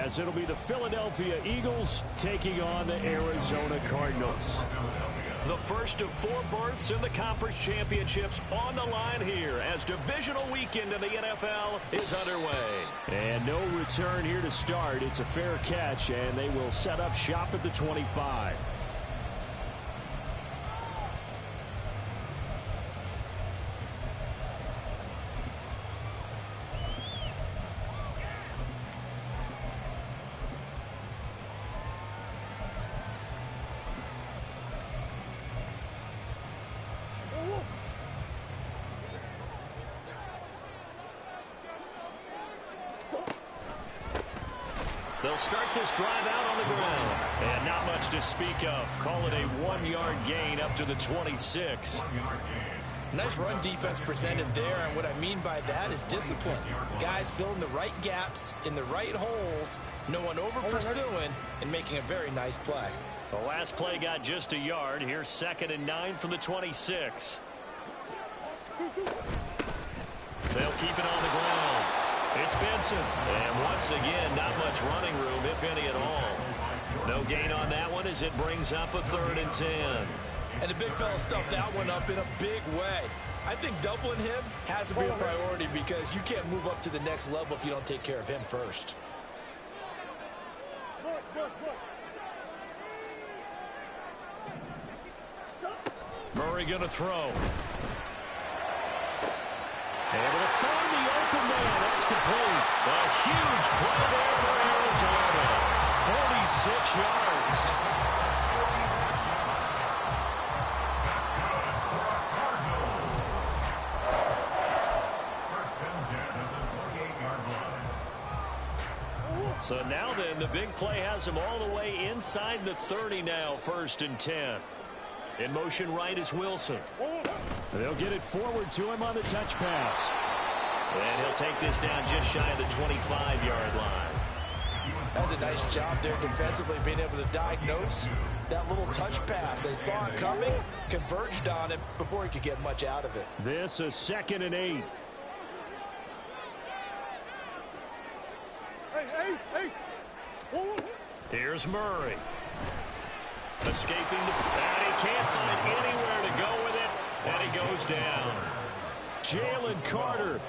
as it'll be the Philadelphia Eagles taking on the Arizona Cardinals. The first of 4 berths in the conference championships on the line here as divisional weekend in the NFL is underway. And no return here to start. It's a fair catch, and they will set up shop at the 25. They'll start this drive out on the ground. And not much to speak of. Call it a 1-yard gain up to the 26. Nice run defense presented there, and what I mean by that is discipline. Guys filling the right gaps in the right holes, no one over-pursuing, and making a very nice play. The last play got just a yard. Here's 2nd and 9 from the 26. They'll keep it on the ground. It's Benson. And once again, not much running room, if any at all. No gain on that one as it brings up a 3rd and 10. And the big fella stuffed that one up in a big way. I think doubling him has to be a priority because you can't move up to the next level if you don't take care of him first. Murray going to throw. Able to find the open man. That's complete. A huge play there for Arizona. 46 yards. So now then, the big play has him all the way inside the 30 now, 1st and 10. In motion right is Wilson. They'll get it forward to him on the touch pass. And he'll take this down just shy of the 25-yard line. That's a nice job there defensively, being able to diagnose that little touch pass. They saw it coming, converged on it before he could get much out of it. This is 2nd and 8. Here's Murray. Escaping the... And he can't find anywhere to go with it. And he goes down. Jalen Carter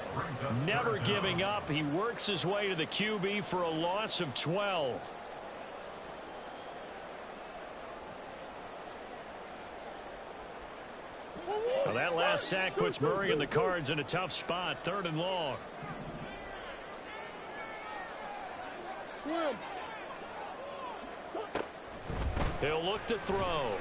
never giving up. He works his way to the QB for a loss of 12. Well, that last sack puts Murray and the Cards in a tough spot. 3rd and long. He'll look to throw.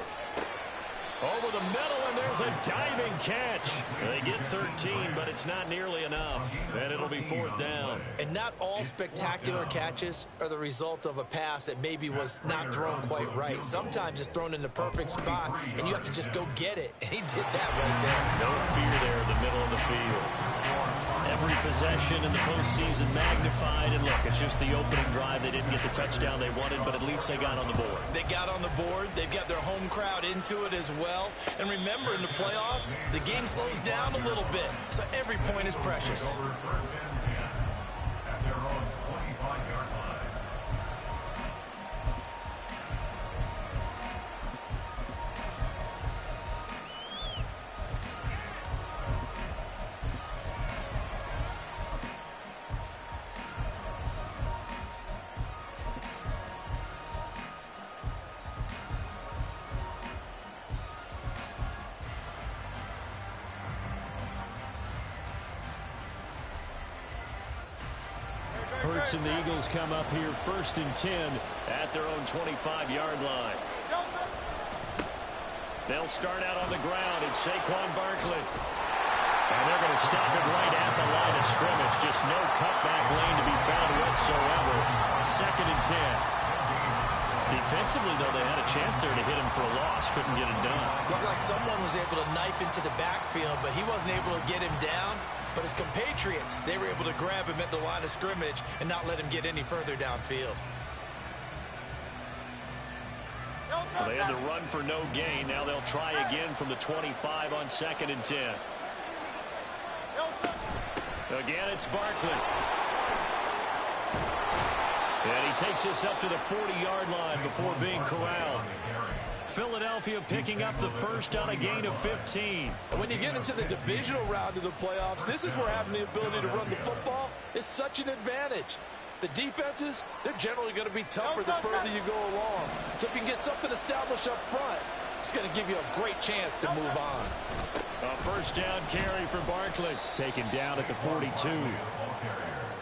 Over the middle, and there's a diving catch. They get 13, but it's not nearly enough. And it'll be 4th down. And not all spectacular catches are the result of a pass that maybe was not thrown quite right. Sometimes it's thrown in the perfect spot, and you have to just go get it. And he did that right there. No fear there in the middle of the field. Every possession in the postseason magnified. And look, it's just the opening drive. They didn't get the touchdown they wanted, but at least they got on the board. They got on the board. They've got their home crowd into it as well. And remember, in the playoffs, the game slows down a little bit. So every point is precious. Hurts and the Eagles come up here 1st and 10 at their own 25-yard line. They'll start out on the ground. It's Saquon Barkley. And they're going to stop it right at the line of scrimmage. Just no cutback lane to be found whatsoever. 2nd and 10. Defensively, though, they had a chance there to hit him for a loss. Couldn't get it done. Looked like someone was able to knife into the backfield, but he wasn't able to get him down. But his compatriots, they were able to grab him at the line of scrimmage and not let him get any further downfield. Well, they had to run for no gain. Now they'll try again from the 25 on 2nd and 10. Again, it's Barkley. And he takes this up to the 40-yard line before being corralled. Philadelphia picking up the first on a gain of 15. And when you get into the divisional round of the playoffs, this is where having the ability to run the football is such an advantage. The defenses, they're generally going to be tougher the further you go along. So if you can get something established up front, it's going to give you a great chance to move on. A first down carry for Barkley. Taken down at the 42.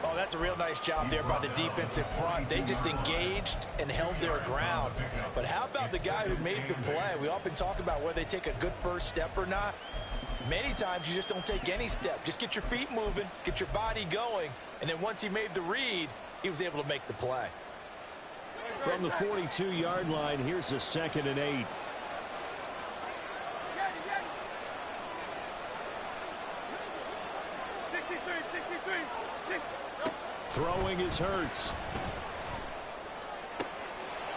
Oh, that's a real nice job there by the defensive front. They just engaged and held their ground. But how about the guy who made the play? We often talk about whether they take a good first step or not. Many times you just don't take any step. Just get your feet moving, get your body going, and then once he made the read, he was able to make the play. From the 42-yard line, here's a 2nd and 8. Throwing is Hurts.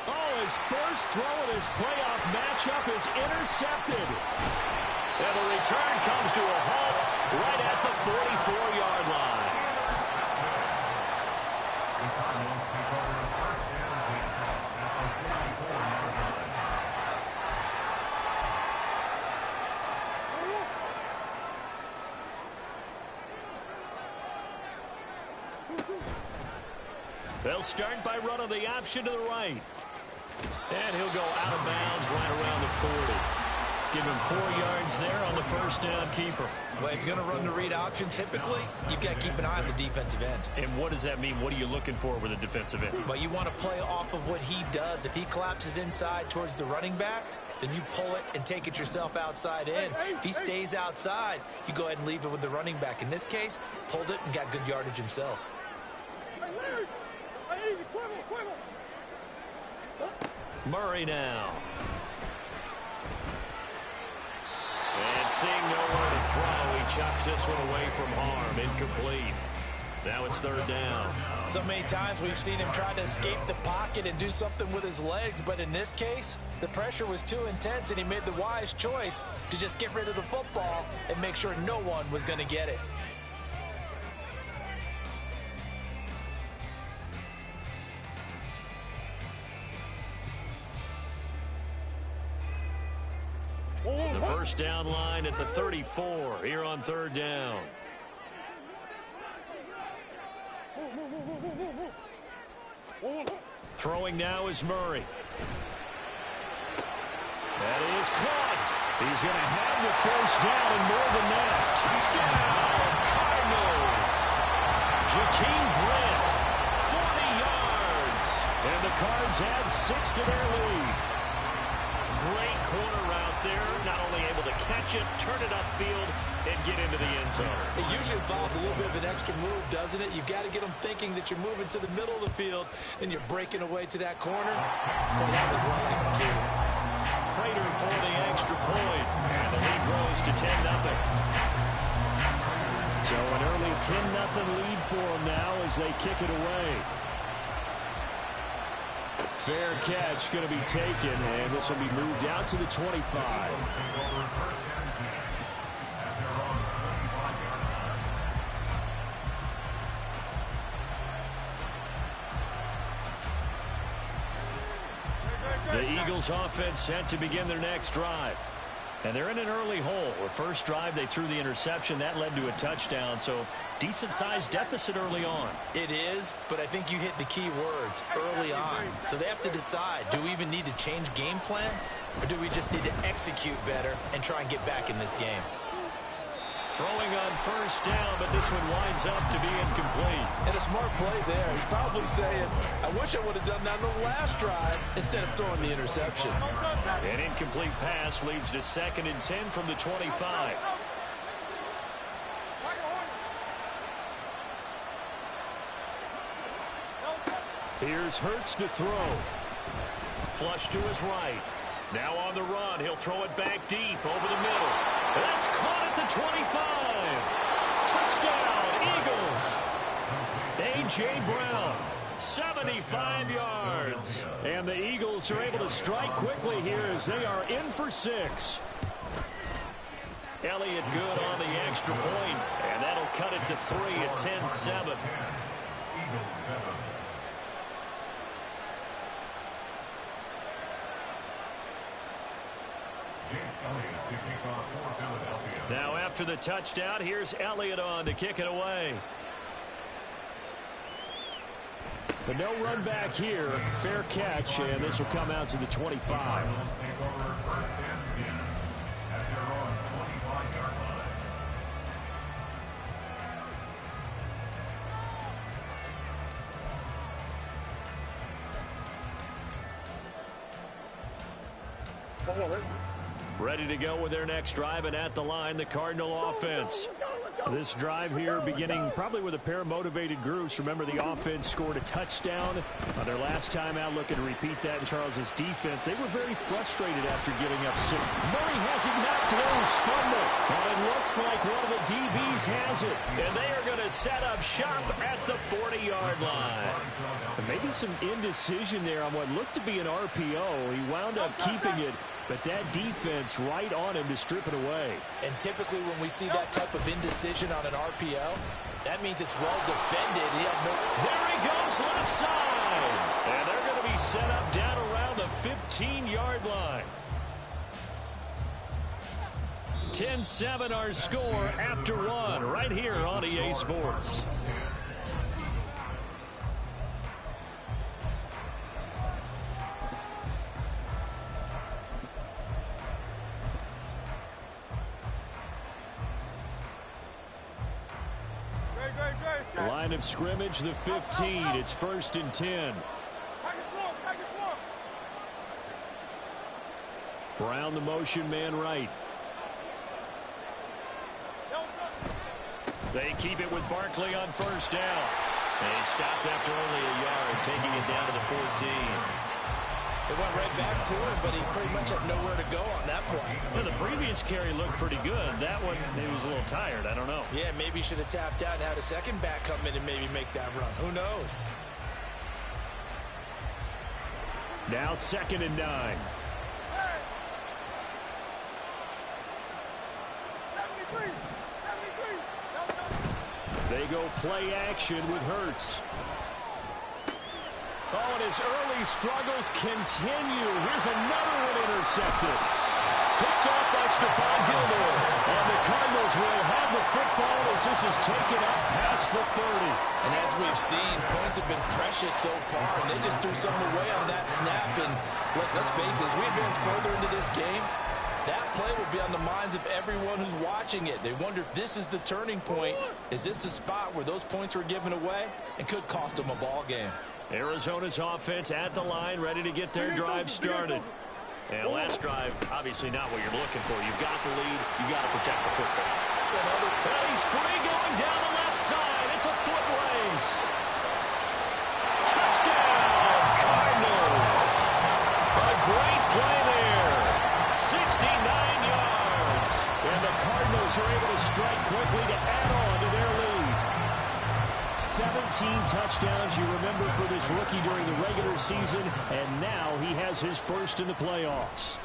Oh, his first throw in his playoff matchup is intercepted. And the return comes to a halt right at the 44-yard line. They'll start by running the option to the right. And he'll go out of bounds right around the 40. Give him 4 yards there on the first down keeper. Well, if you're going to run the read option, typically, you've got to keep an eye on the defensive end. And what does that mean? What are you looking for with a defensive end? Well, you want to play off of what he does. If he collapses inside towards the running back, then you pull it and take it yourself outside in. If he stays outside, you go ahead and leave it with the running back. In this case, pulled it and got good yardage himself. Murray now. And seeing nowhere to throw, he chucks this one away from harm. Incomplete. Now it's 3rd down. So many times we've seen him try to escape the pocket and do something with his legs, but in this case, the pressure was too intense and he made the wise choice to just get rid of the football and make sure no one was going to get it. The first down line at the 34 here on 3rd down. Throwing now is Murray. That is caught. He's going to have the first down and more than that. Touchdown, Cardinals. Jakeem Grant, 40 yards. And the Cards add 6 to their lead. Great corner route there. Not only able to catch it, turn it upfield, and get into the end zone. It usually involves a little bit of an extra move, doesn't it? You've got to get them thinking that you're moving to the middle of the field and you're breaking away to that corner. Boy, that was well executed. Prater for the extra point. And the lead grows to 10-0. So an early 10-0 lead for them now as they kick it away. Fair catch going to be taken, and this will be moved out to the 25. The Eagles offense set to begin their next drive. And they're in an early hole. The first drive, they threw the interception. That led to a touchdown, so decent-sized deficit early on. It is, but I think you hit the key words, early on. So they have to decide, do we even need to change game plan, or do we just need to execute better and try and get back in this game? Throwing on first down, but this one winds up to be incomplete. And a smart play there. He's probably saying, I wish I would have done that on the last drive instead of throwing the interception. An incomplete pass leads to 2nd and 10 from the 25. Here's Hurts to throw. Flush to his right. Now on the run. He'll throw it back deep over the middle. That's caught at the 25. Touchdown, Eagles. A.J. Brown, 75 yards. And the Eagles are able to strike quickly here as they are in for 6. Elliott good on the extra point, and that'll cut it to 3 at 10-7. Now after the touchdown, here's Elliott on to kick it away. But no run back here. Fair catch, and this will come out to the 25. Ready to go with their next drive, and at the line, the Cardinal offense. This drive here beginning probably with a pair of motivated groups. Remember, the offense scored a touchdown on their last time out. Looking to repeat that in Charles's defense. They were very frustrated after giving up 6. Murray has it knocked loose. Fumble. And it looks like one of the DBs has it. And they are going to set up shop at the 40-yard line. And maybe some indecision there on what looked to be an RPO. He wound up keeping it, but that defense right on him to strip it away. And typically when we see that type of indecision on an RPO, that means it's well defended. There he goes left side. And they're going to be set up down around the 15-yard line. 10-7 our score after one right here on EA Sports. Line of scrimmage, the 15. It's 1st and 10. Brown, the motion man right. They keep it with Barkley on 1st down. They stopped after only a yard, taking it down to the 14. It went right back to him, but he pretty much had nowhere to go on that play. Well, the previous carry looked pretty good. That one, maybe was a little tired. I don't know. Yeah, maybe he should have tapped out and had a second back come in and maybe make that run. Who knows? Now 2nd and 9. They go play action with Hurts. Oh, and his early struggles continue. Here's another one intercepted. Picked off by Stephon Gilmore. And the Cardinals will have the football as this is taken up past the 30. And as we've seen, points have been precious so far, and they just threw something away on that snap. And let's face it, as we advance further into this game, that play will be on the minds of everyone who's watching it. They wonder if this is the turning point. Is this the spot where those points were given away and could cost them a ball game? Arizona's offense at the line, ready to get their drive started. And last drive, obviously not what you're looking for. You've got the lead. You've got to protect the football. Well, he's free going down the left side. It's a foot race. Touchdown, Cardinals. A great play there. 69 yards. And the Cardinals are able to strike quickly to add on to their lead. 17 touchdowns, you remember, for this rookie during the regular season, and now he has his first in the playoffs.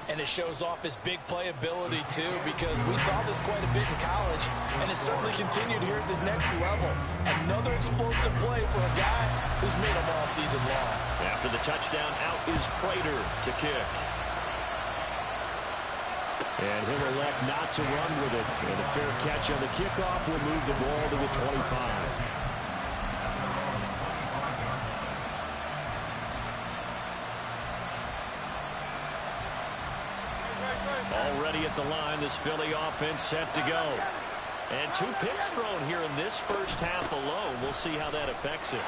And it shows off his big playability, too, because we saw this quite a bit in college, and it certainly continued here at the next level. Another explosive play for a guy who's made them all season long. After the touchdown, out is Prater to kick. And he'll elect not to run with it. And a fair catch on the kickoff will move the ball to the 25. Already at the line, this Philly offense set to go. And 2 picks thrown here in this first half alone. We'll see how that affects him.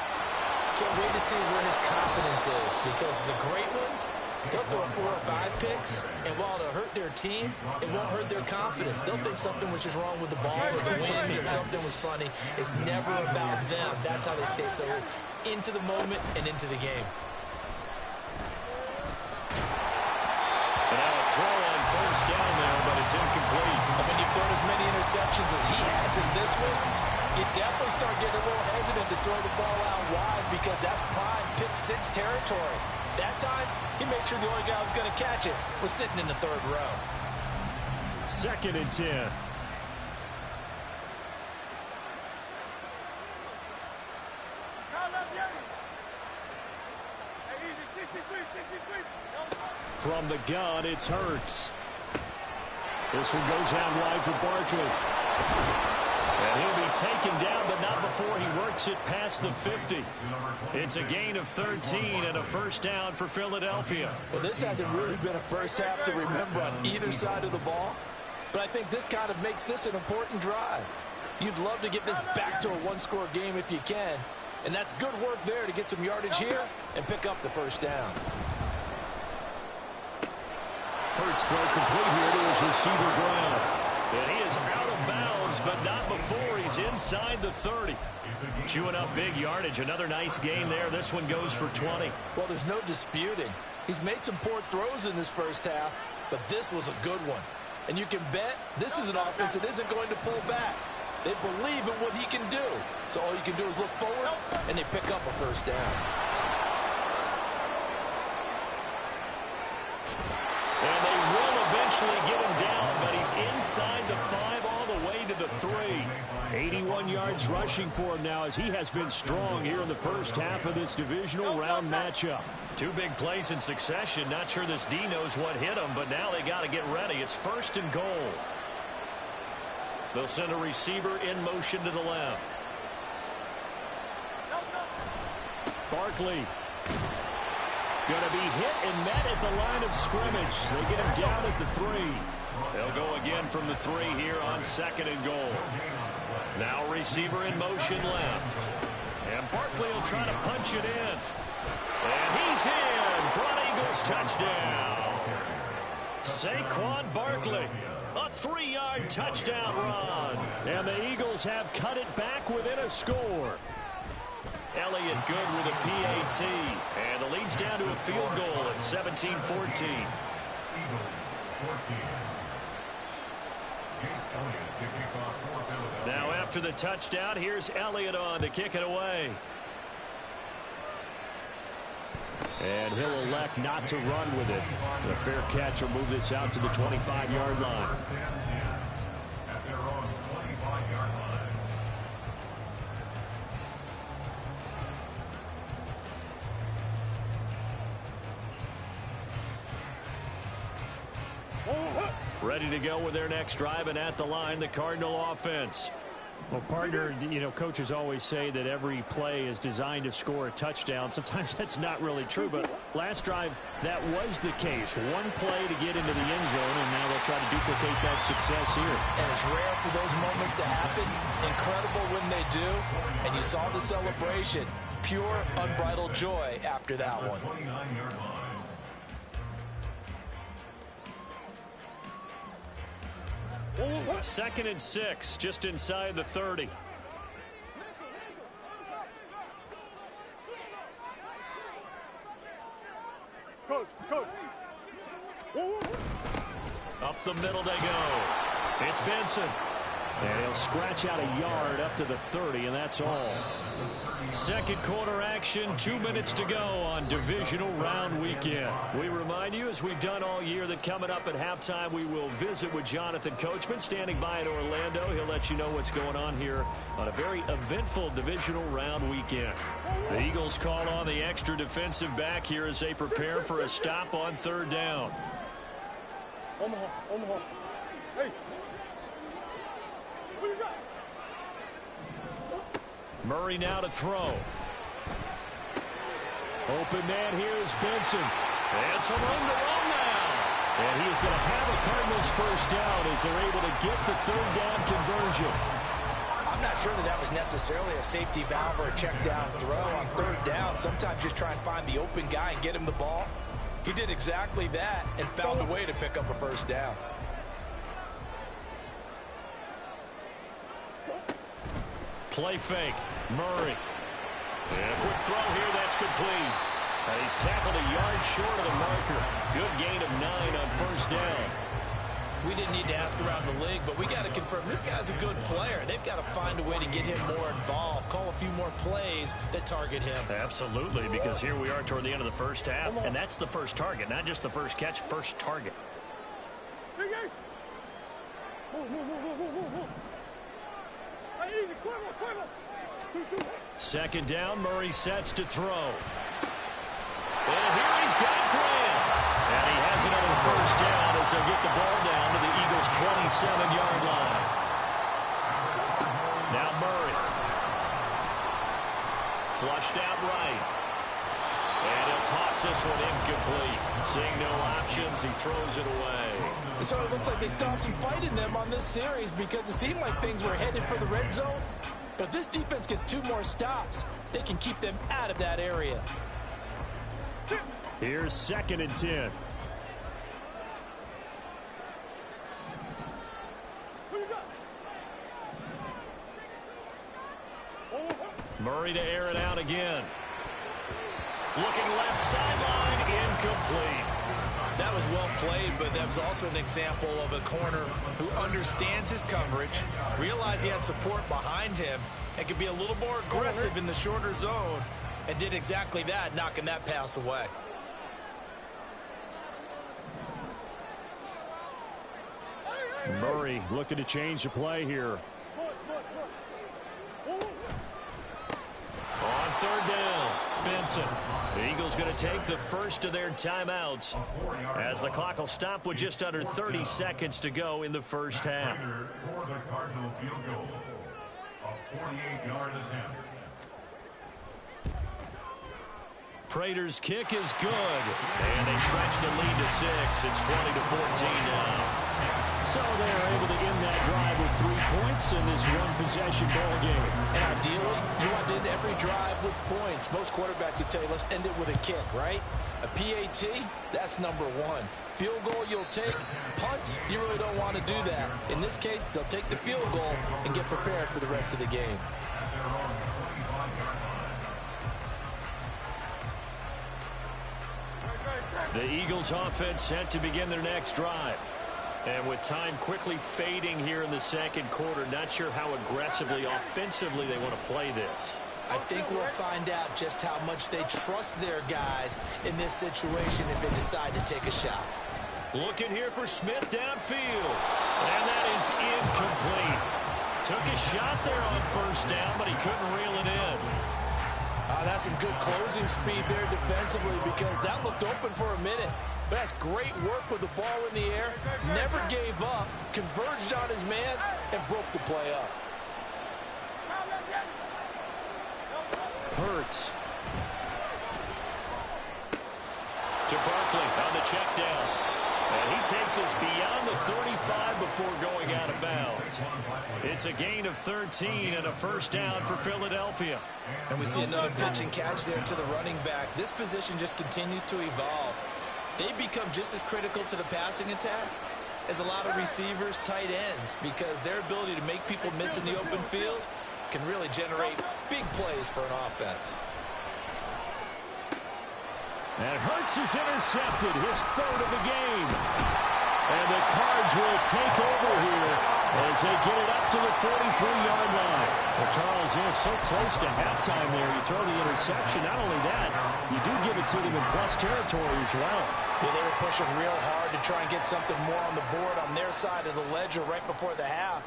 Can't wait to see where his confidence is, because the great ones, they'll throw 4 or 5 picks, and while it'll hurt their team, it won't hurt their confidence. They'll think something was just wrong with the ball or the wind or something was funny. It's never about them. That's how they stay so into the moment and into the game. And now a throw on first down there, but it's incomplete. I mean, you've thrown as many interceptions as he has in this one, you definitely start getting a little hesitant to throw the ball out wide, because that's prime pick-6 territory. That time, he made sure the only guy who was going to catch it was sitting in the 3rd row. 2nd and 10. From the gun, it's Hurts. This one goes out wide for Barkley. And he'll be taken down, but not before he works it past the 50. It's a gain of 13 and a first down for Philadelphia. Well, this hasn't really been a first half to remember on either side of the ball, but I think this kind of makes this an important drive. You'd love to get this back to a one-score game if you can, and that's good work there to get some yardage here and pick up the first down. Hurts throw complete here to his receiver Brown. And he is out of bounds, but not before he's inside the 30. Chewing up big yardage. Another nice gain there. This one goes for 20. Well, there's no disputing. He's made some poor throws in this first half, but this was a good one. And you can bet this is an offense that isn't going to pull back. They believe in what he can do. So all you can do is look forward, and they pick up a first down. And they will eventually get him down, but he's inside the 5 all the way to the 3. 81 yards rushing for him now as he has been strong here in the first half of this divisional round matchup. 2 big plays in succession. Not sure this D knows what hit him, but now they got to get ready. It's 1st and goal. They'll send a receiver in motion to the left. Barkley. Going to be hit and met at the line of scrimmage. They get him down at the 3. They'll go again from the 3 here on 2nd and goal. Now receiver in motion left. And Barkley will try to punch it in. And he's in for an Eagles touchdown. Saquon Barkley. A 3-yard touchdown run. And the Eagles have cut it back within a score. Elliott good with a PAT. And the lead's down to a field goal at 17-14. Now after the touchdown, here's Elliott on to kick it away. And he'll elect not to run with it. The fair catch will move this out to the 25-yard line. Ready to go with their next drive, and at the line, the Cardinal offense. Well, partner, you know, coaches always say that every play is designed to score a touchdown. Sometimes that's not really true, but last drive, that was the case. One play to get into the end zone, and now they'll try to duplicate that success here. And it's rare for those moments to happen. Incredible when they do. And you saw the celebration. Pure, unbridled joy after that one. 2nd and 6, just inside the 30. Coach. Up the middle they go. It's Benson. And he'll scratch out a yard up to the 30, and that's all. Second quarter action, 2 minutes to go on divisional round weekend. We remind you, as we've done all year, that coming up at halftime, we will visit with Jonathan Coachman, standing by in Orlando. He'll let you know what's going on here on a very eventful divisional round weekend. The Eagles call on the extra defensive back here as they prepare for a stop on 3rd down. Omaha. Hey. What you got? Murray now to throw. Open man here is Benson. And some room to run now. And he is going to have a Cardinals first down as they're able to get the 3rd down conversion. I'm not sure that was necessarily a safety valve or a check down throw on 3rd down. Sometimes just try and find the open guy and get him the ball. He did exactly that and found a way to pick up a first down. Play fake. Murray. And a quick throw here. That's complete. And he's tackled a yard short of the marker. Good gain of 9 on 1st down. We didn't need to ask around the league, but we got to confirm this guy's a good player. They've got to find a way to get him more involved, call a few more plays that target him. Absolutely, because here we are toward the end of the first half, and that's the first target, not just the first catch, first target. Hey, guys. Hey, easy, quiver. 2-2. 2nd down, Murray sets to throw. And here he's got Graham. And he has another first down as they'll get the ball down to the Eagles' 20. 7-yard line. Now Murray. Flushed out right. And he'll toss this one incomplete. Seeing no options, he throws it away. So it looks like they still have some fight in them on this series because it seemed like things were headed for the red zone. But this defense gets 2 more stops. They can keep them out of that area. Here's 2nd and 10. Murray to air it out again. Looking left sideline, incomplete. That was well played, but that was also an example of a corner who understands his coverage, realized he had support behind him, and could be a little more aggressive in the shorter zone, and did exactly that, knocking that pass away. Murray looking to change the play here. On 3rd down, Benson. The Eagles going to take the first of their timeouts as the clock will stop with just under 30 seconds to go in the first half. Prater's kick is good, and they stretch the lead to 6. It's 20-14 now. So they're able to end that drive with 3 points in this one-possession ball game. And ideally, you want to end every drive with points. Most quarterbacks would tell you, let's end it with a kick, right? A PAT, that's number 1. Field goal you'll take. Punts, you really don't want to do that. In this case, they'll take the field goal and get prepared for the rest of the game. The Eagles offense set to begin their next drive. And with time quickly fading here in the second quarter, not sure how aggressively, offensively they want to play this. I think we'll find out just how much they trust their guys in this situation if they decide to take a shot. Looking here for Smith downfield. And that is incomplete. Took a shot there on 1st down, but he couldn't reel it in. That's some good closing speed there defensively because that looked open for a minute. But that's great work with the ball in the air. Never gave up, converged on his man, and broke the play up. Hurts. To Barkley on the check down. And he takes us beyond the 35 before going out of bounds. It's a gain of 13 and a 1st down for Philadelphia. And we see another pitch and catch there to the running back. This position just continues to evolve. They become just as critical to the passing attack as a lot of receivers, tight ends, because their ability to make people miss in the open field can really generate big plays for an offense. And Hurts is intercepted, his 3rd of the game. And the Cards will take over here as they get it up to the 43-yard line. Well, Charles, you're so close to halftime there. You throw the interception. Not only that, you do give it to them in plus territory as well. Yeah, they were pushing real hard to try and get something more on the board on their side of the ledger right before the half.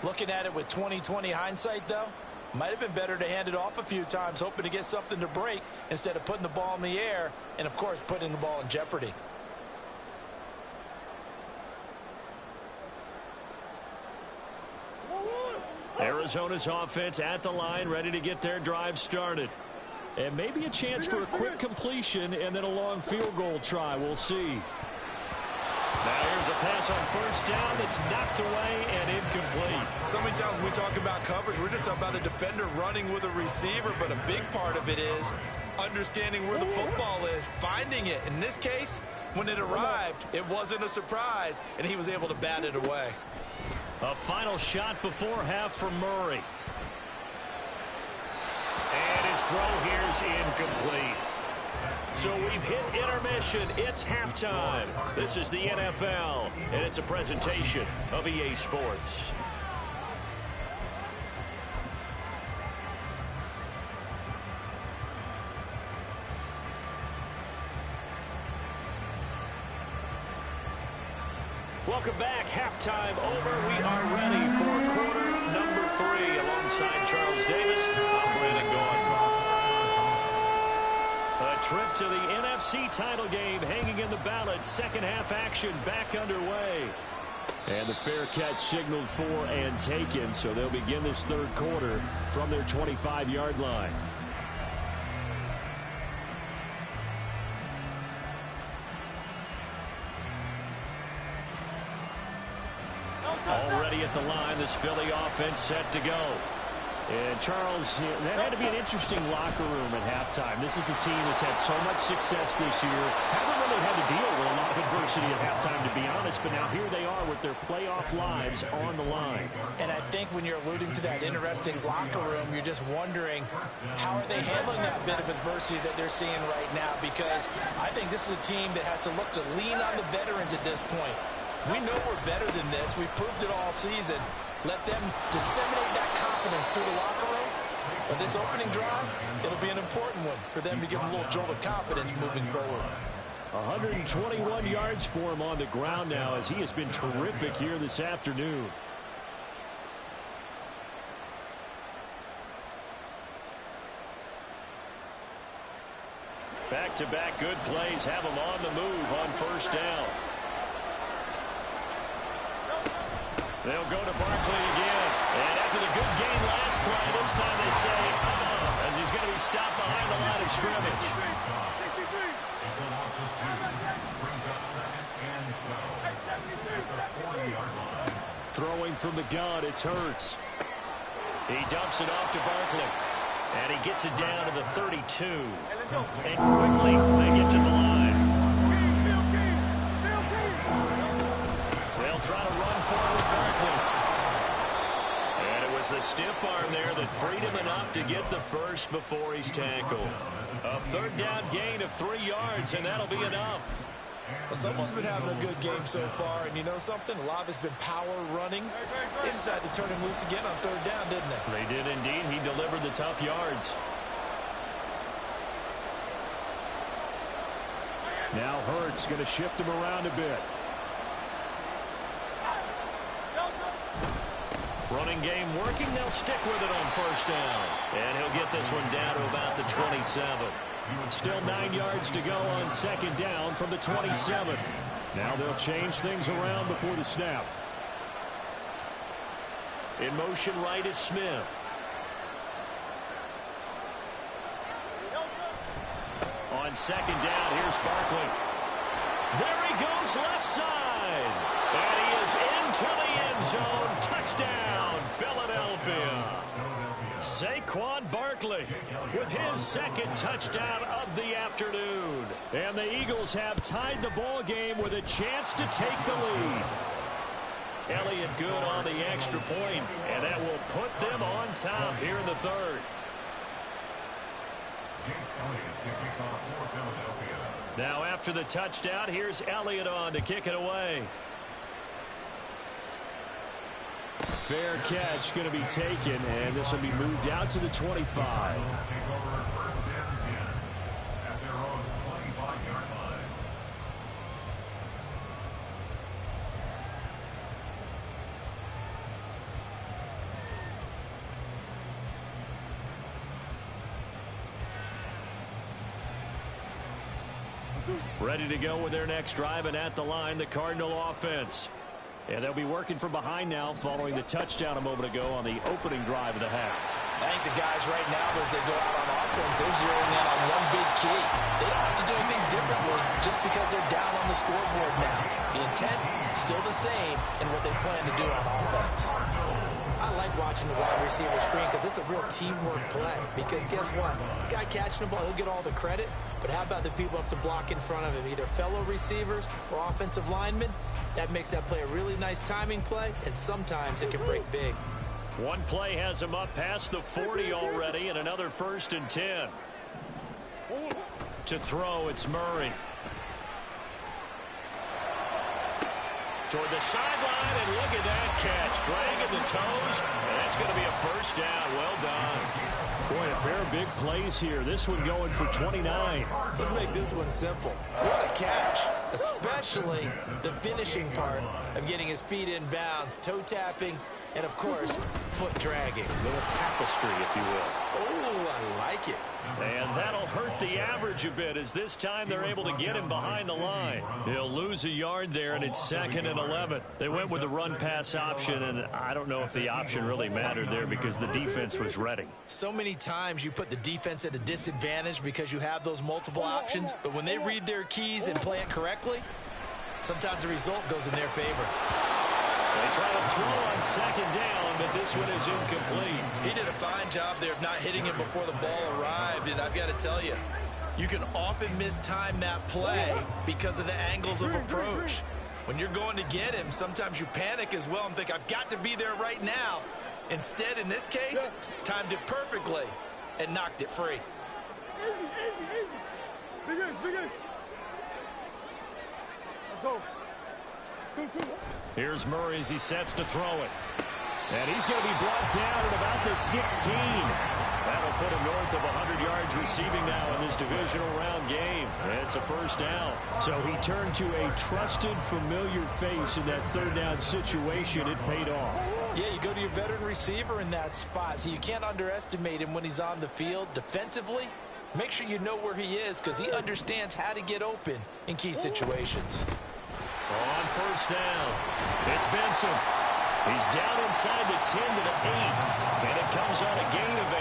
Looking at it with 20/20 hindsight, though, might have been better to hand it off a few times, hoping to get something to break instead of putting the ball in the air and, of course, putting the ball in jeopardy. Arizona's offense at the line, ready to get their drive started. And maybe a chance for a quick completion and then a long field goal try. We'll see. Now here's a pass on 1st down that's knocked away and incomplete. So many times when we talk about coverage, we're just about a defender running with a receiver, but a big part of it is understanding where the football is, finding it. In this case, when it arrived, it wasn't a surprise, and he was able to bat it away. A final shot before half for Murray. And his throw here is incomplete. So we've hit intermission. It's halftime. This is the NFL, and it's a presentation of EA Sports. Welcome back. Halftime over. We are ready for quarter number 3. Alongside Charles Davis, I'm Brandon Gaudin. A trip to the NFC title game hanging in the balance. Second half action back underway. And the fair catch signaled for and taken, so they'll begin this third quarter from their 25-yard line. Already at the line, this Philly offense set to go. And Charles, that had to be an interesting locker room at halftime. This is a team that's had so much success this year. Haven't really had to deal with a lot of adversity at halftime, to be honest. But now here they are with their playoff lives on the line. And I think when you're alluding to that interesting locker room, you're just wondering how are they handling that bit of adversity that they're seeing right now? Because I think this is a team that has to look to lean on the veterans at this point. We know we're better than this. We've proved it all season. Let them disseminate that confidence through the locker room. But this opening drive, it'll be an important one for them to give them a little jolt of confidence moving forward. 121 yards for him on the ground now as he has been terrific here this afternoon. Back-to-back good plays have him on the move on first down. They'll go to Barkley again. And after the good gain last play, this time they say, as he's going to be stopped behind the line of scrimmage. Throwing from the gun, it's Hurts. He dumps it off to Barkley. And he gets it down to the 32. And quickly, they get to the line. They'll try to run forward with Barkley. And it was the stiff arm there that freed him enough to get the first before he's tackled. A third down gain of 3 yards, and that'll be enough. Well, someone's been having a good game so far, and you know something? A lot of it's been power running. They decided to turn him loose again on third down, didn't they? They did indeed. He delivered the tough yards. Now Hurts going to shift him around a bit. Running game working. They'll stick with it on first down. And he'll get this one down to about the 27. Still 9 yards to go on second down from the 27. Now they'll change things around before the snap. In motion right is Smith. On second down, here's Barkley. There he goes left side. And he is into the end zone. Touchdown, Philadelphia. Saquon Barkley with his second touchdown of the afternoon. And the Eagles have tied the ball game with a chance to take the lead. Elliott good on the extra point, and that will put them on top here in the third. Now after the touchdown, here's Elliott on to kick it away. Fair catch going to be taken, and this will be moved out to the 25. Ready to go with their next drive, and at the line, the Cardinal offense. And they'll be working from behind now following the touchdown a moment ago on the opening drive of the half. I think the guys right now, as they go out on offense, they're zeroing in on one big key. They don't have to do anything differently just because they're down on the scoreboard now. The intent, still the same in what they plan to do on offense. I like watching the wide receiver screen because it's a real teamwork play. Because guess what? The guy catching the ball, he'll get all the credit. But how about the people up to block in front of him, either fellow receivers or offensive linemen? That makes that play a really nice timing play, and sometimes it can break big. One play has him up past the 40 already, and another 1st and 10. To throw, it's Murray. Toward the sideline, and look at that catch. Dragging the toes, and that's going to be a first down. Well done. Boy, a pair of big plays here. This one going for 29. Let's make this one simple. What a catch, especially the finishing part of getting his feet in bounds, toe tapping, and, of course, foot dragging. A little tapestry, if you will. Oh, I like it. And that'll hurt the average a bit, as this time they're able to get him behind the line. He'll lose a yard there, and it's 2nd and 11. They went with the run-pass option, and I don't know if the option really mattered there because the defense was ready. So many times you put the defense at a disadvantage because you have those multiple options, but when they read their keys and play it correctly, sometimes the result goes in their favor. They try to throw on 2nd down, but this one is incomplete. He did a fine job there of not hitting it before the ball arrived, and I've got to tell you, you can often mistime that play because of the angles of approach. When you're going to get him, sometimes you panic as well and think, I've got to be there right now. Instead, in this case, timed it perfectly and knocked it free. Easy, easy, easy. Big ace, big ace. Let's go. 2-2. Here's Murray as he sets to throw it. And he's going to be brought down at about the 16. That'll put him north of 100 yards receiving now in this divisional round game. It's a 1st down. So he turned to a trusted, familiar face in that 3rd down situation. It paid off. Yeah, you go to your veteran receiver in that spot, so you can't underestimate him when he's on the field. Defensively, make sure you know where he is because he understands how to get open in key situations. On 1st down, it's Benson. He's down inside the 10 to the 8, and it comes on a gain of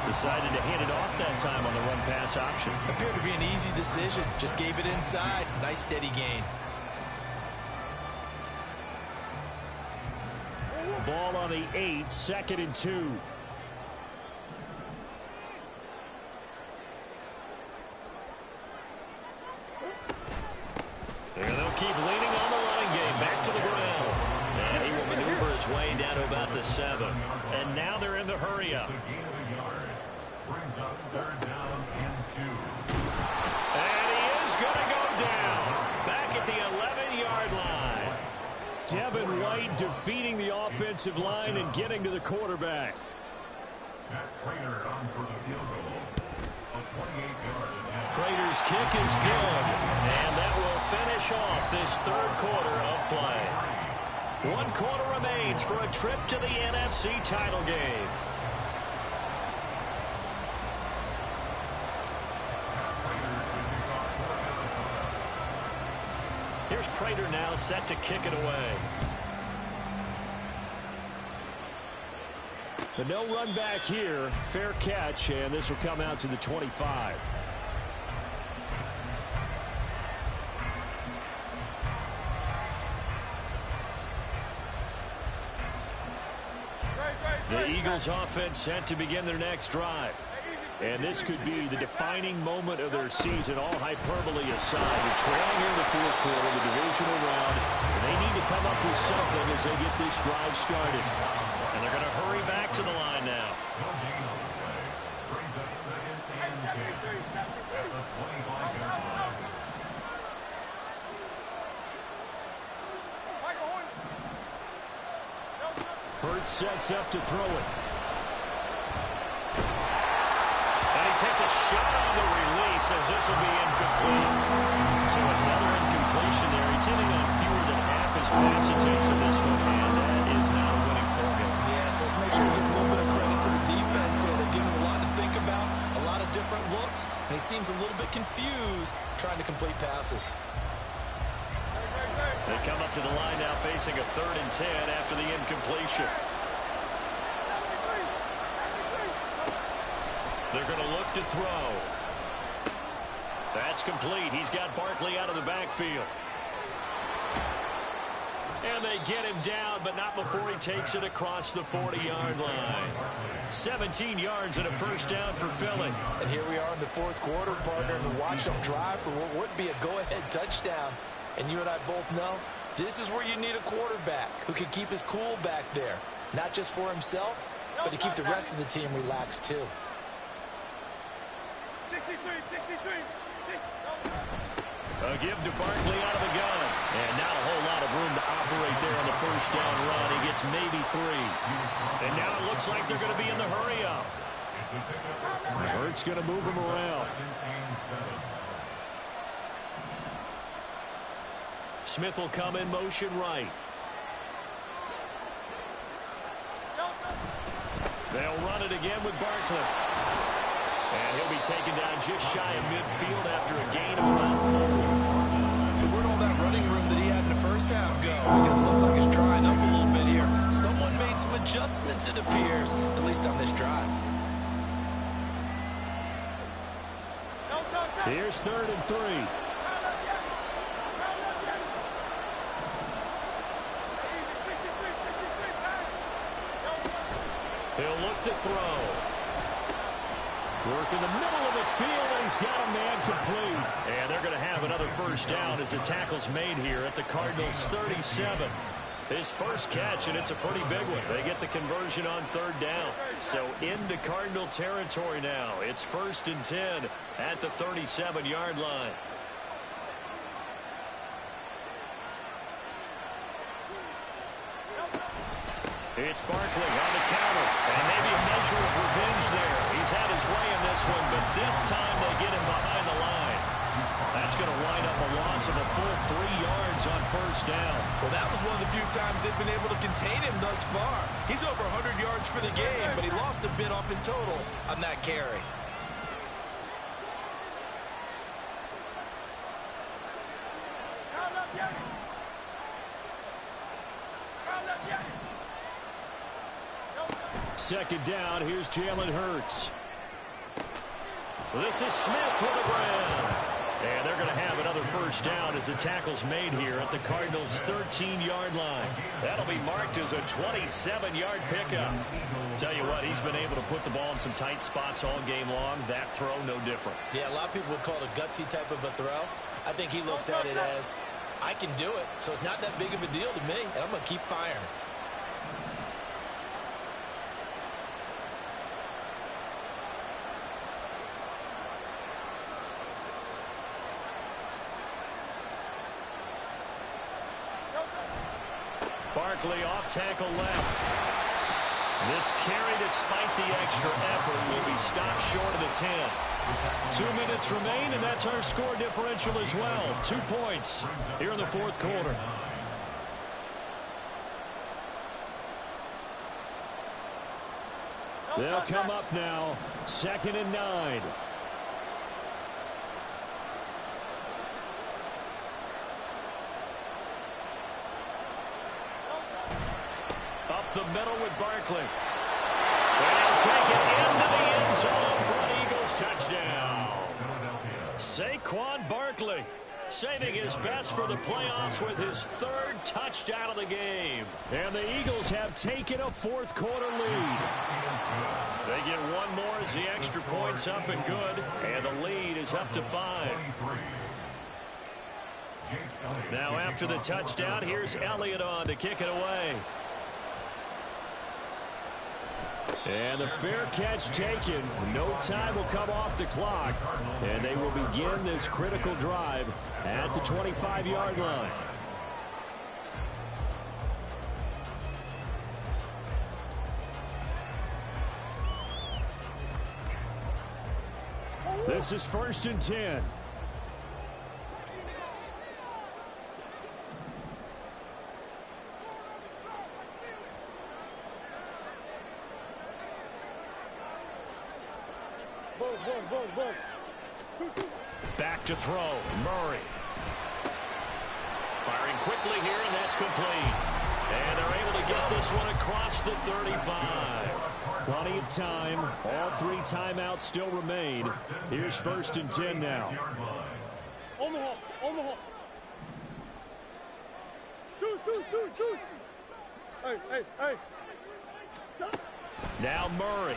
8. Decided to hand it off that time on the run-pass option. Appeared to be an easy decision. Just gave it inside. Nice steady gain. Ball on the 8, 2nd and 2. And they'll keep leaning on the running game. Back to the ground. And he will maneuver his way down to about the 7. And now they're in the hurry-up. And he is going to go down. Back at the 11-yard line. Devin White defeating the offensive line and getting to the quarterback. Prater's kick is good, and that will finish off this 3rd quarter of play. 1 quarter remains for a trip to the NFC title game. Here's Prater now set to kick it away. The no run back here, fair catch, and this will come out to the 25. The Eagles offense set to begin their next drive. And this could be the defining moment of their season, all hyperbole aside. They're trailing here in the 4th quarter, the divisional round, and they need to come up with something as they get this drive started. And they're going to hurry back to the line now. Hurts sets up to throw it. And he takes a shot on the release as this will be incomplete. So another incompletion there. He's hitting on fewer than half his pass attempts in this one, and that is not a winning formula. Yeah, so let's make sure we give a little bit of credit to the defense here. They give him a lot to think about, a lot of different looks, and he seems a little bit confused trying to complete passes. They come up to the line now facing a 3rd and 10 after the incompletion. They're going to look to throw. That's complete. He's got Barkley out of the backfield. And they get him down, but not before he takes it across the 40-yard line. 17 yards and a 1st down for Philly. And here we are in the 4th quarter, partner, and watch them drive for what would be a go-ahead touchdown. And you and I both know this is where you need a quarterback who can keep his cool back there. Not just for himself, but to keep the rest of the team relaxed too. 63, 63. A give to Barkley out of the gun. And not a whole lot of room to operate there on the 1st down run. He gets maybe 3. And now it looks like they're going to be in the hurry-up. Hurts going to move him around. Smith will come in motion right. They'll run it again with Barkley. And he'll be taken down just shy of midfield after a gain of about 4. So where'd all that running room that he had in the first half go? Because it looks like it's drying up a little bit here. Someone made some adjustments, it appears, at least on this drive. Here's 3rd and 3. He'll look to throw. Work in the middle of the field, and he's got a man complete. And they're going to have another first down as the tackle's made here at the Cardinals' 37. His first catch, and it's a pretty big one. They get the conversion on 3rd down. So into Cardinal territory now. It's 1st and 10 at the 37-yard line. It's Barkley on the counter, and maybe a measure of revenge there. He's had his way in this one, but this time they get him behind the line. That's going to wind up a loss of a full 3 yards on 1st down. Well, that was one of the few times they've been able to contain him thus far. He's over 100 yards for the game, but he lost a bit off his total on that carry. Second down, here's Jalen Hurts. This is Smith with the ground. And they're going to have another first down as the tackle's made here at the Cardinals' 13-yard line. That'll be marked as a 27-yard pickup. Tell you what, he's been able to put the ball in some tight spots all game long. That throw, no different. Yeah, a lot of people would call it a gutsy type of a throw. I think he looks at it as, I can do it, so it's not that big of a deal to me, and I'm going to keep firing. Barkley off tackle left. This carry, despite the extra effort, will be stopped short of the 10. 2 minutes remain, and that's our score differential as well. 2 points here in the 4th quarter. They'll come up now. 2nd and 9. Up the middle with Barkley. And he'll take it into the end zone for an Eagles touchdown. Saquon Barkley saving his best for the playoffs with his 3rd touchdown of the game. And the Eagles have taken a 4th quarter lead. They get one more as the extra point's up and good. And the lead is up to 5. Now after the touchdown, here's Elliott on to kick it away. And the fair catch taken. No time will come off the clock. And they will begin this critical drive at the 25-yard line. This is 1st and 10. Back to throw, Murray. Firing quickly here, and that's complete. And they're able to get this one across the 35. Plenty of time. All 3 timeouts still remain. Here's 1st and 10 now. Omaha. Deuce. Hey. Now Murray.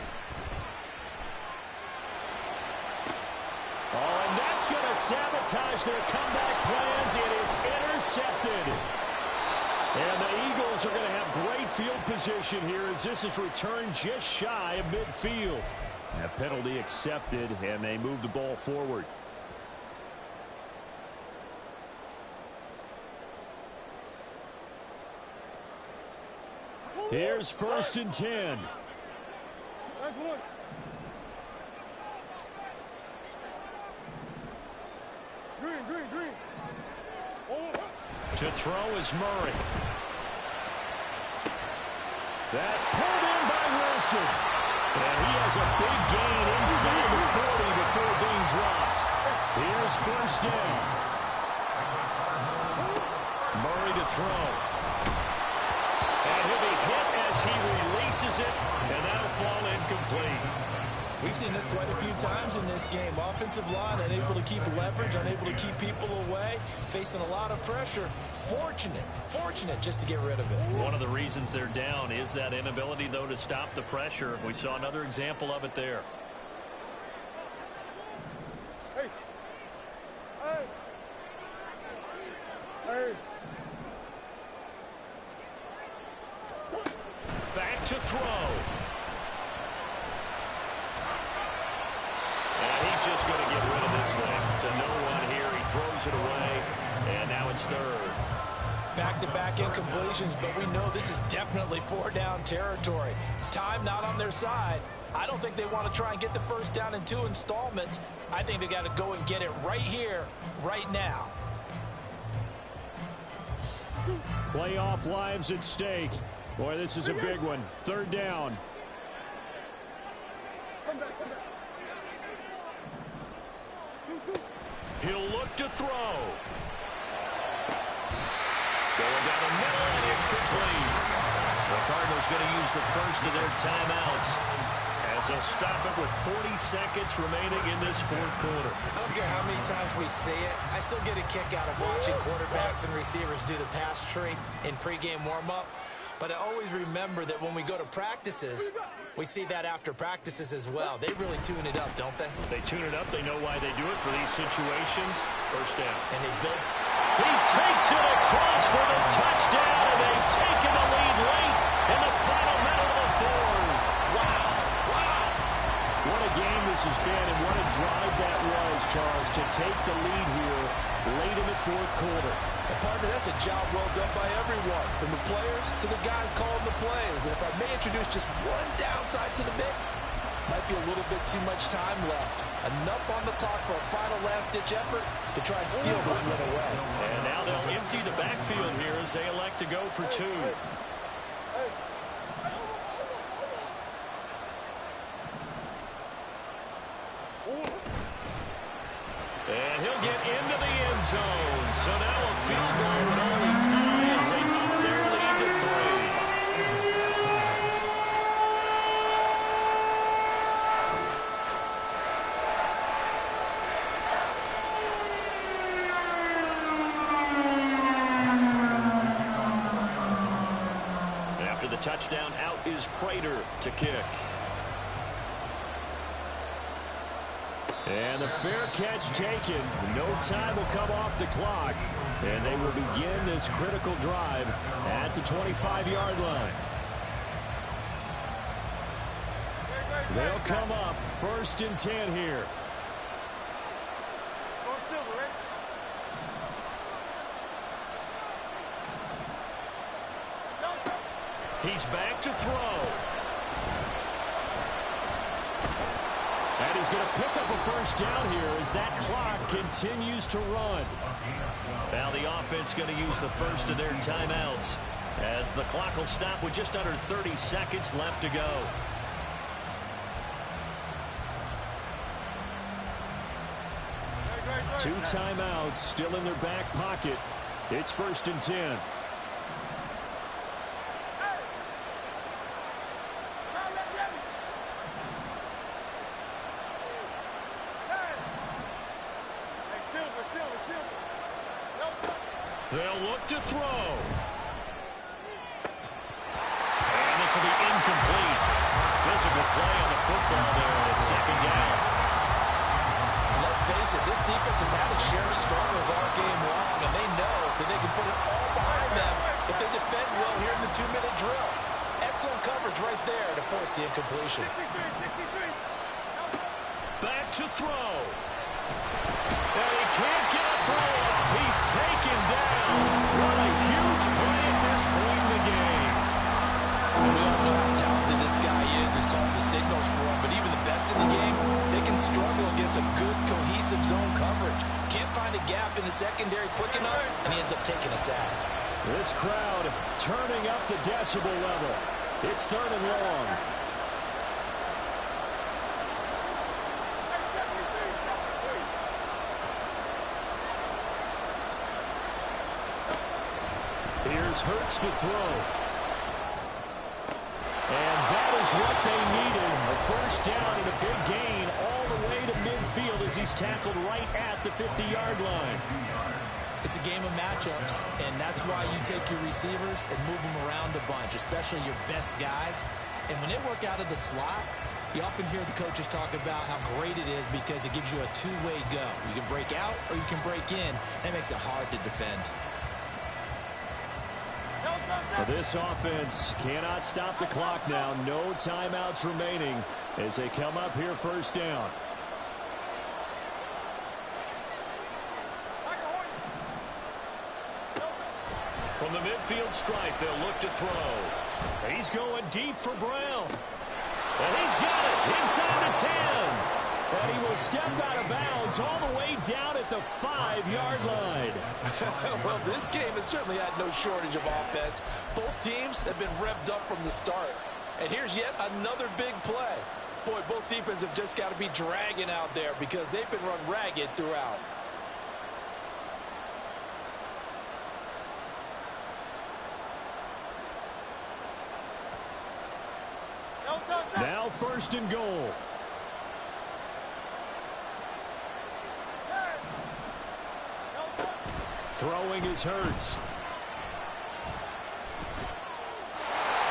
Oh, and that's going to sabotage their comeback plans. It is intercepted. And the Eagles are going to have great field position here as this is returned just shy of midfield. A penalty accepted, and they move the ball forward. Here's 1st and 10. That's one. Green. To throw is Murray. That's pulled in by Wilson. And he has a big gain inside the 40 before being dropped. Here's first down. Murray to throw. And he'll be hit as he releases it, and that'll fall incomplete. We've seen this quite a few times in this game. Offensive line unable to keep leverage, unable to keep people away, facing a lot of pressure. Fortunate just to get rid of it. One of the reasons they're down is that inability, though, to stop the pressure. We saw another example of it there. Hey. Hey. Hey. Back to throw. And he's just going to get rid of this thing. To no one here. He throws it away. And now it's third. Back-to-back incompletions, but we know this is definitely four-down territory. Time not on their side. I don't think they want to try and get the first down in 2 installments. I think they got to go and get it right here, right now. Playoff lives at stake. Boy, this is a big one. Third down. He'll look to throw. Going down the middle, and it's complete. The Cardinals going to use the first of their timeouts as they'll stop it with 40 seconds remaining in this fourth quarter. I don't care how many times we see it. I still get a kick out of watching quarterbacks and receivers do the pass tree in pregame warm-up. But I always remember that when we go to practices, we see that after practices as well. They really tune it up, don't they? They tune it up. They know why they do it for these situations. First down. And they build. He takes it across for the touchdown, and they've taken the lead late in the final minute of the fourth. Wow. What a game this has been, and what a drive that was, Charles, to take the lead here late in the fourth quarter. And partner, that's a job well done by everyone, from the players to the guys calling the plays. And if I may introduce just one downside to the mix, might be a little bit too much time left. Enough on the clock for a final last-ditch effort to try and steal this win away. And now they'll empty the backfield here as they elect to go for 2. And he'll get into the end zone. So now a field goal would only tie as they up their lead to 3. After the touchdown, out is Prater to kick. And the fair catch taken. No time will come off the clock. And they will begin this critical drive at the 25-yard line. They'll come up 1st and 10 here. He's back to throw. And he's going to pick up a first down here as that clock continues to run. Now the offense going to use the first of their timeouts as the clock will stop with just under 30 seconds left to go. Two timeouts still in their back pocket. It's 1st and 10. They'll look to throw. And this will be incomplete. Physical play on the football there, and it's 2nd down. Let's face it, this defense has had its share of struggles all game long, and they know that they can put it all behind them if they defend well here in the 2-minute drill. Excellent coverage right there to force the incompletion. Back to throw. And he can't get a throw up. He's taken down. What a huge play at this point in the game. And we all know how talented this guy is. He's called the signals for him, but even the best in the game, they can struggle against a good, cohesive zone coverage. Can't find a gap in the secondary quick enough, and he ends up taking a sack. This crowd turning up the decibel level. It's 3rd and long. Here's Hurts to throw. And that is what they needed. A first down and a big gain all the way to midfield as he's tackled right at the 50-yard line. It's a game of matchups, and that's why you take your receivers and move them around a bunch, especially your best guys. And when they work out of the slot, you often hear the coaches talk about how great it is because it gives you a two-way go. You can break out or you can break in. That makes it hard to defend. Well, this offense cannot stop the clock now. No timeouts remaining as they come up here first down. From the midfield stripe, they'll look to throw. He's going deep for Brown. And he's got it inside the 10. And he will step out of bounds all the way down at the 5-yard line. Well, this game has certainly had no shortage of offense. Both teams have been revved up from the start. And here's yet another big play. Boy, both defenses have just got to be dragging out there because they've been run ragged throughout. Now first and goal. Throwing is Hurts.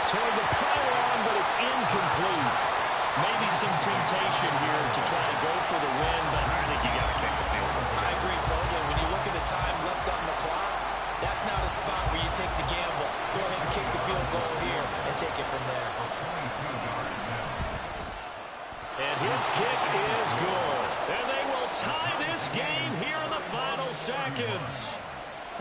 Toward the pylon, but it's incomplete. Maybe some temptation here to try to go for the win, but I think you got to kick the field goal. I agree totally. When you look at the time left on the clock, that's not a spot where you take the gamble. Go ahead and kick the field goal here and take it from there. And his kick is good. And they will tie this game here in the final seconds.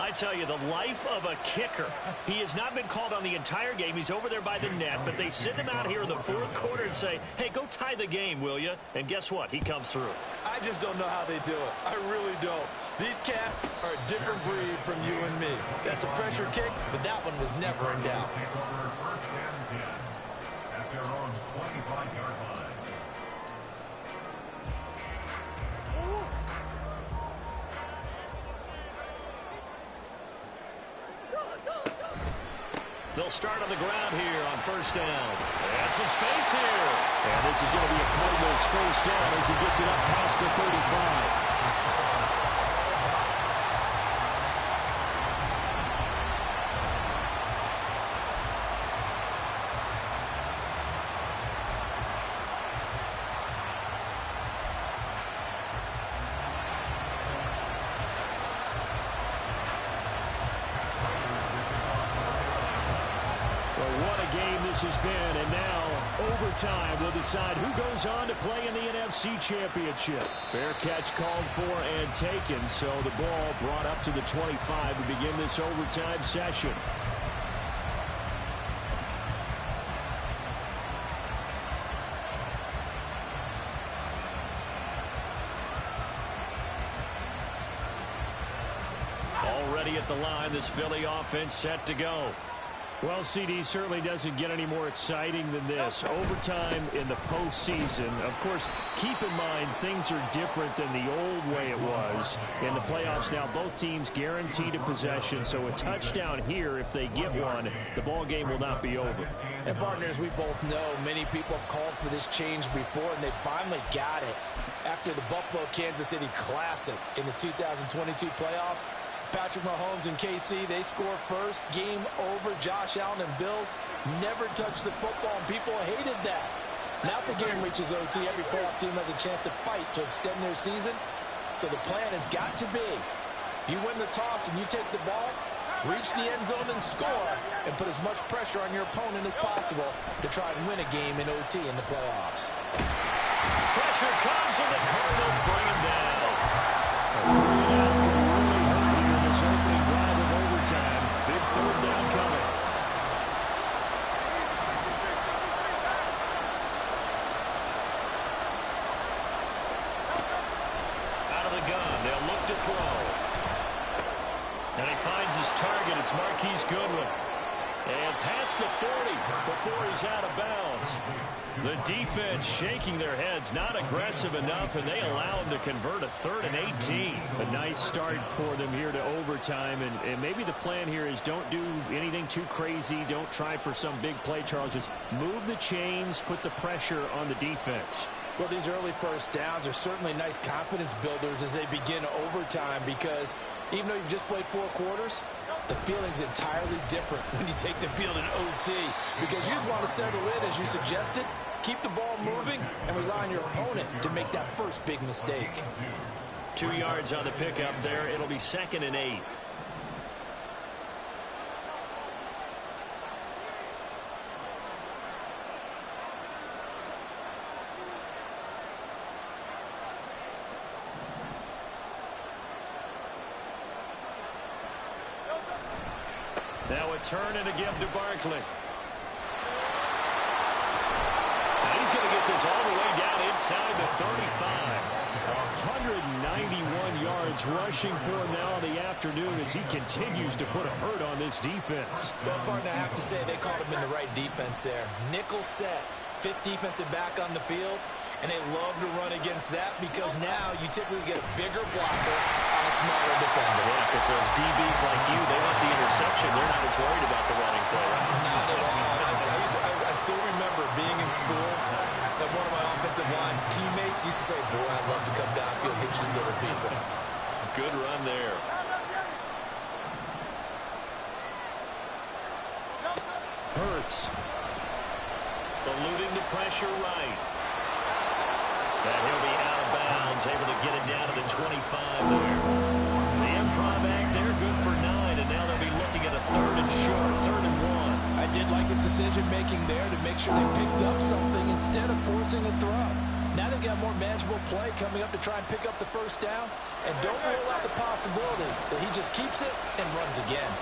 I tell you, the life of a kicker. He has not been called on the entire game. He's over there by the net, but they send him out here in the fourth quarter and say, hey, go tie the game, will you? And guess what? He comes through. I just don't know how they do it. I really don't. These cats are a different breed from you and me. That's a pressure kick, but that one was never in doubt. At their own 25-yard line. They'll start on the ground here on first down. And some space here. And this is going to be a Cardinals first down as he gets it up past the 35. Has been, and now overtime will decide who goes on to play in the NFC Championship. Fair catch called for and taken, so the ball brought up to the 25 to begin this overtime session. Already at the line, this Philly offense set to go. Well, CD certainly doesn't get any more exciting than this. Overtime in the postseason. Of course, keep in mind things are different than the old way it was. In the playoffs now, both teams guaranteed a possession, so a touchdown here, if they get one, the ball game will not be over. And partners, we both know many people have called for this change before, and they finally got it. After the Buffalo-Kansas City Classic in the 2022 playoffs, Patrick Mahomes and KC, they score first. Game over. Josh Allen and Bills never touched the football, and people hated that. Now the game reaches OT. Every playoff team has a chance to fight to extend their season. So the plan has got to be, if you win the toss and you take the ball, reach the end zone and score, and put as much pressure on your opponent as possible to try and win a game in OT in the playoffs. Pressure comes, and the Cardinals bring him down. Opening drive of overtime. Big third down coming. Out of the gun, they'll look to throw. And he finds his target. It's Marquise Goodwin. And past the 40 before he's out of bounds. The defense shaking their heads, not aggressive enough, and they allow him to convert a 3rd and 18. A nice start for them here to overtime, and maybe the plan here is don't do anything too crazy. Don't try for some big play, Charles. Just move the chains, put the pressure on the defense. Well, these early first downs are certainly nice confidence builders as they begin overtime, because even though you've just played 4 quarters, the feeling's entirely different when you take the field in OT, because you just want to settle in, as you suggested, keep the ball moving, and rely on your opponent to make that first big mistake. 2 yards on the pickup there. It'll be 2nd and 8. Now a turn and a give to Barkley. And he's going to get this all the way down inside the 35. 191 yards rushing for him now in the afternoon as he continues to put a hurt on this defense. Well, partner, I have to say they called him in the right defense there. Nickel set, 5th defensive back on the field, and they love to run against that because now you typically get a bigger blocker on a smaller defender. Yeah, because those DBs like you, they want the interception. They're not as worried about the running play, right? Not at all. I still remember being in school that one of my offensive line teammates used to say, boy, I'd love to come downfield and hit you little people. Good run there. Hurts. Eluding the pressure right. And he'll be out of bounds, able to get it down to the 25 there. The improv act there, good for 9, and now they'll be looking at a 3rd and short, 3rd and 1. I did like his decision-making there to make sure they picked up something instead of forcing a throw. Now they've got more manageable play coming up to try and pick up the first down, and don't rule out the possibility that he just keeps it and runs again.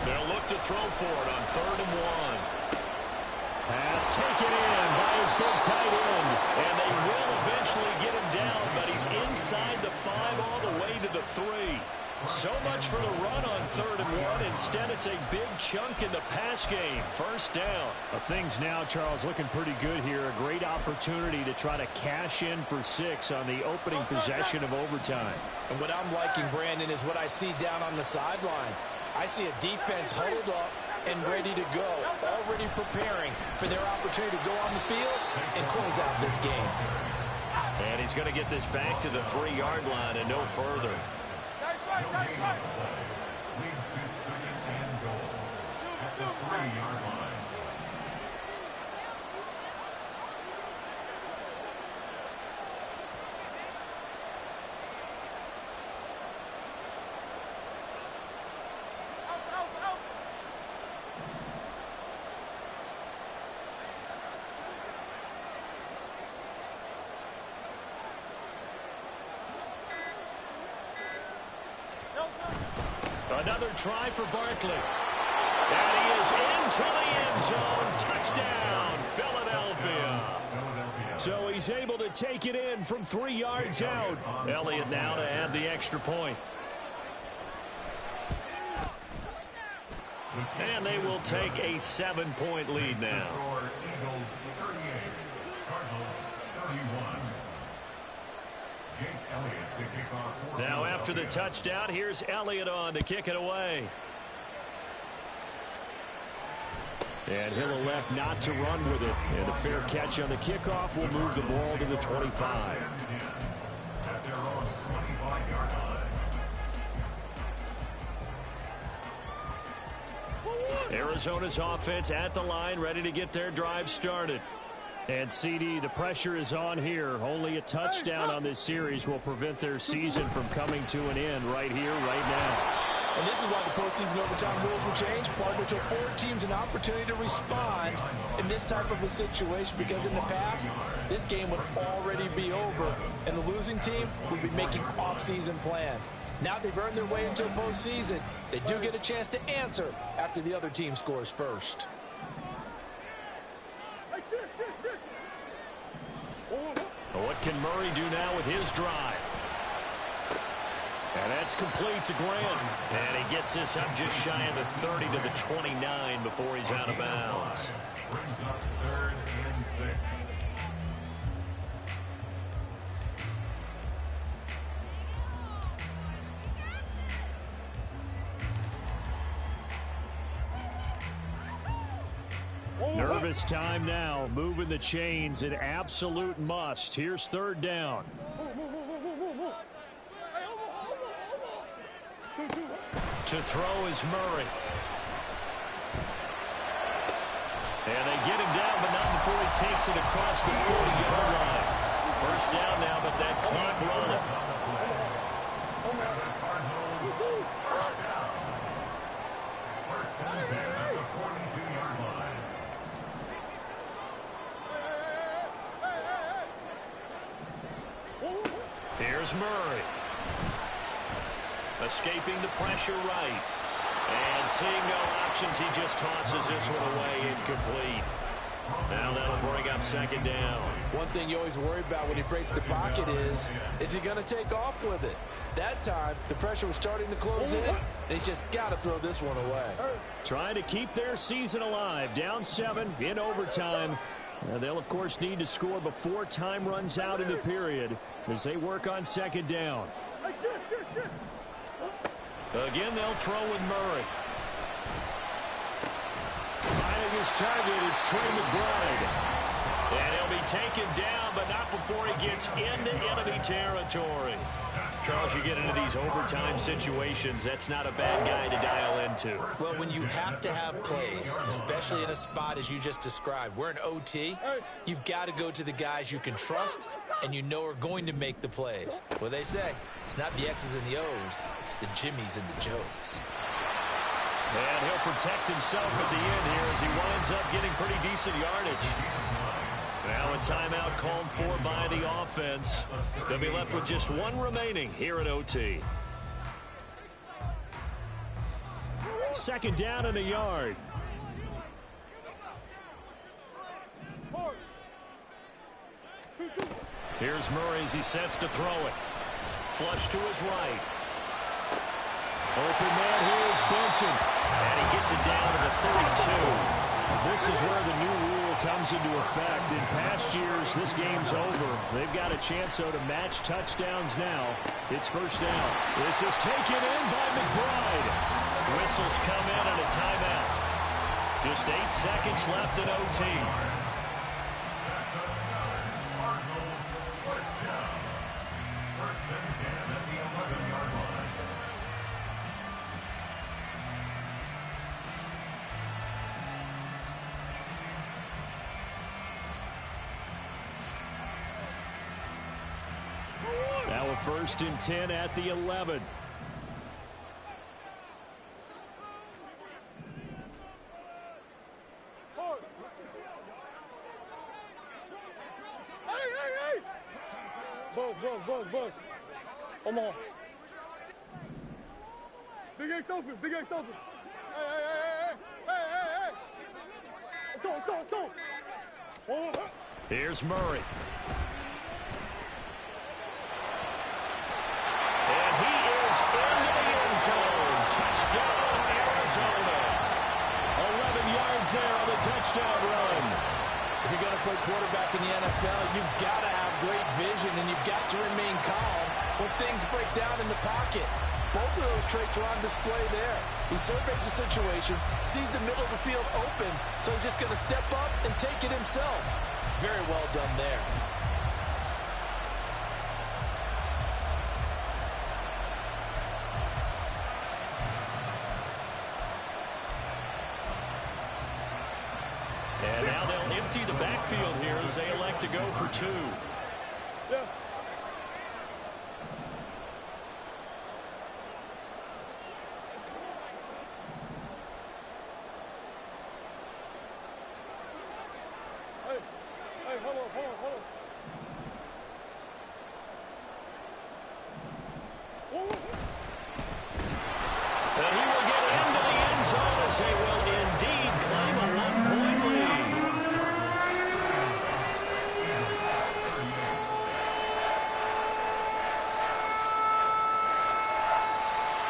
They'll look to throw for it on 3rd and 1. Pass taken in by his big tight end. And they will eventually get him down, but he's inside the 5 all the way to the 3. So much for the run on 3rd and 1. Instead, it's a big chunk in the pass game. First down. Things now, Charles, looking pretty good here. A great opportunity to try to cash in for 6 on the opening possession of overtime. And what I'm liking, Brandon, is what I see down on the sidelines. I see a defense huddled up and ready to go, already preparing for their opportunity to go on the field and close out this game. And he's going to get this back to the 3-yard line and no further. No gain on the play. Leads to 2nd and goal at the 3-yard line. Another try for Barkley. And he is into the end zone. Touchdown, Philadelphia. So he's able to take it in from 3 yards out. Elliott now to add the extra point. And they will take a 7-point lead now. Eagles 38, Cardinals 31. Jake Elliott to kick off. Now after the touchdown, here's Elliott on to kick it away. And he'll elect not to run with it. And a fair catch on the kickoff will move the ball to the 25. At their own 25-yard line. Arizona's offense at the line, ready to get their drive started. And CD, the pressure is on here. Only a touchdown on this series will prevent their season from coming to an end right here, right now. And this is why the postseason overtime rules will change, partner, to afford teams an opportunity to respond in this type of a situation, because in the past, this game would already be over, and the losing team would be making off-season plans. Now they've earned their way into a postseason. They do get a chance to answer after the other team scores first. Well, what can Murray do now with his drive? And that's complete to Grant. And he gets this up just shy of the 30 to the 29 before he's out of bounds. Brings up 3rd and 6. Nervous time now, moving the chains, an absolute must. Here's 3rd down. To throw is Murray. And they get him down, but not before he takes it across the 40-yard line. First down now, but that clock rolling. Here's Murray. Escaping the pressure right. And seeing no options, he just tosses this one away, incomplete. Now that'll bring up 2nd down. One thing you always worry about when he breaks the pocket is he going to take off with it? That time, the pressure was starting to close in, and he's just got to throw this one away. Trying to keep their season alive. Down 7 in overtime. They'll, of course, need to score before time runs out in the period as they work on 2nd down. Again, they'll throw with Murray. Finding his target, it's Trey McBride. And he'll be taken down, but not before he gets into enemy territory. Charles, you get into these overtime situations, that's not a bad guy to dial into. Well, when you have to have plays, especially in a spot as you just described, we're in OT, you've got to go to the guys you can trust and you know are going to make the plays. Well, they say, it's not the X's and the O's, it's the Jimmys and the Joes. And he'll protect himself at the end here as he winds up getting pretty decent yardage. Now a timeout called for by the offense. They'll be left with just one remaining here at OT. 2nd down and a yard. Here's Murray as he sets to throw it. Flush to his right. Open man, here's Benson. And he gets it down to the 32. This is where the new rule comes into effect. In past years, this game's over. They've got a chance, though, to match touchdowns now. It's 1st down. This is taken in by McBride. Whistles come in and a timeout. Just 8 seconds left in OT. Now a 1st and 10 at the 11. Buzz. Come on. Big X open. Hey. Let's go. Oh. Here's Murray. And he is into the end zone. Touchdown, Arizona. 11 yards there on the touchdown run. If you're going to play quarterback in the NFL, you've got to have great vision and you've got to remain calm when things break down in the pocket. Both of those traits are on display there. He surveys the situation, sees the middle of the field open, so he's just going to step up and take it himself. Very well done there. And now they'll empty the backfield here as they elect to go for 2. Yeah.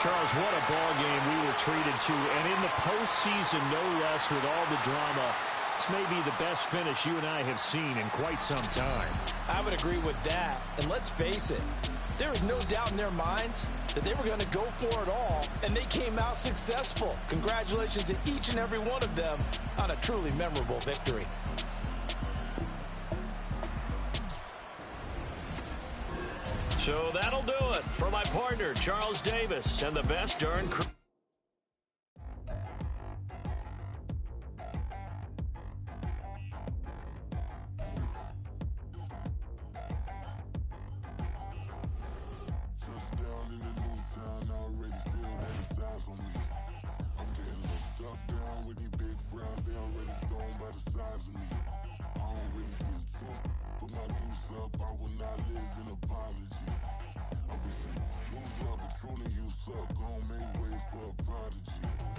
Charles, what a ball game we were treated to, and in the postseason, no less, with all the drama. This may be the best finish you and I have seen in quite some time. I would agree with that. And let's face it, there is no doubt in their minds that they were going to go for it all, and they came out successful. Congratulations to each and every one of them on a truly memorable victory. So that'll do it for my partner, Charles Davis, and the best darn crew.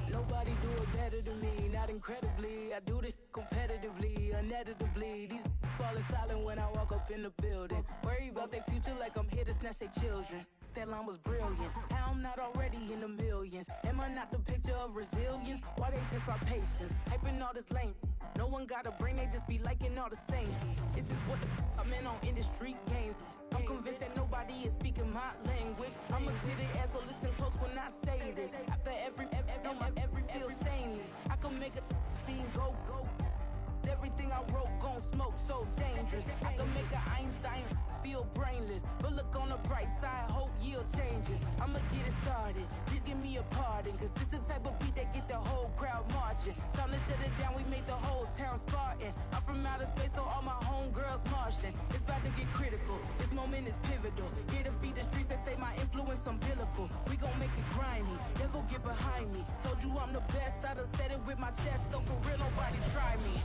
Nobody do it better than me, not incredibly. I do this competitively, uneditably. These falling silent when I walk up in the building. Worry about their future like I'm here to snatch their children. That line was brilliant. How I'm not already in the millions. Am I not the picture of resilience? Why they test my patience? Hyping all this lame. No one got a brain, they just be liking all the same. This is what the I'm in on industry games. I'm convinced that nobody is speaking my language. I'ma get it as so listen close when I say this. After every feel stainless. I can make a fiend go. Everything I wrote gon' smoke, so dangerous. I can make an Einstein feel brainless. But look on the bright side, hope yield changes. I'ma get it started, please give me a pardon. Cause this the type of beat that get the whole crowd marching. Time to shut it down, we made the whole town Spartan. I'm from outer space, so all my homegirls Martian. It's about to get critical, this moment is pivotal. Here to feed the streets, they say my influence umbilical. We gon' make it grimy, never get behind me. Told you I'm the best, I done said it with my chest. So for real, nobody try me.